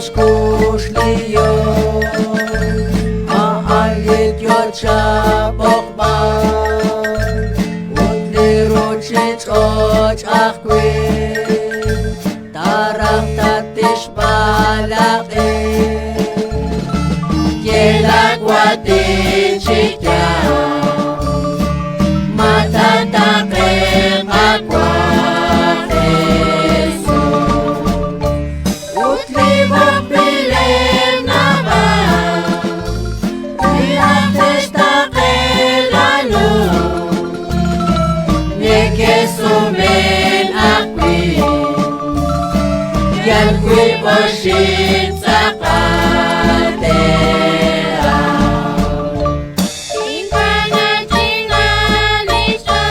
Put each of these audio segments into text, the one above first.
skushliyon Aalit yot siya bokban Utlirot shitsot akwin Tarang tatish balakin Yelak watin chikyan Matatakin akwa Kesumen akwi Yan kwi poshit sa katera Inka na tinalisya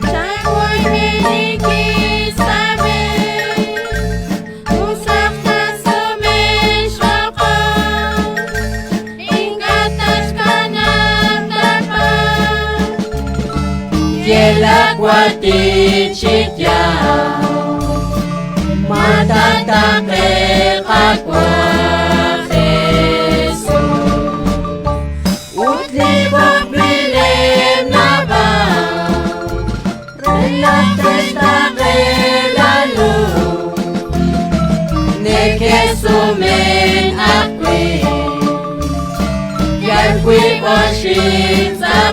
Chakoy minikisabi Usak na sumensya ka Ingatas ka na dapat Yelak watin chityan Matatakin akwa Jesus Utlibok bilim na ba Relates takin lalo Nekesumen akwi Yan kwi poshit sa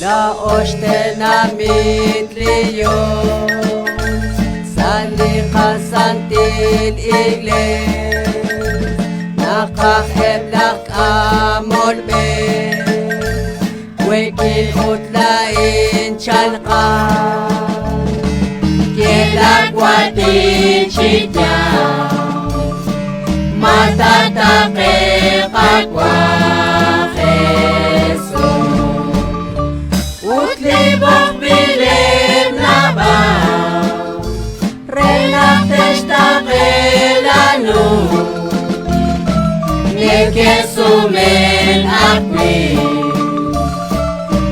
Laoste namit liyon Salikasantin iglen Nakaheblak amolbe Wekin utlain chalkan Yelak watin chityan Matatake kakwa Jesus Utlibok bilim na ba Relates takin lalo Nekesumen akwi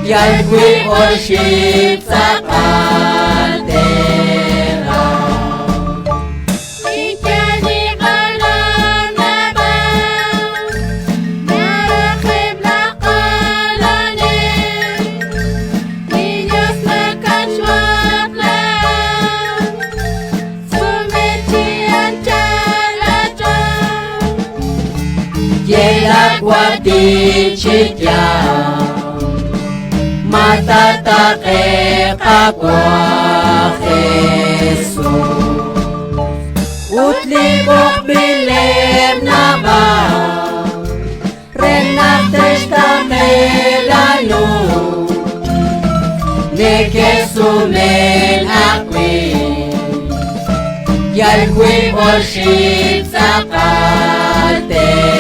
Yan kwi worship sa katera Ityadi ka lang na ba Narakib lakalanin Ninyos magkaswak lang Sumitian chalatan Yelak watin chityan Matatake kakwa Jesus Utlibok bilim na ba Relates takin lalo Nekesumen akwi Yan kwi worship sa katera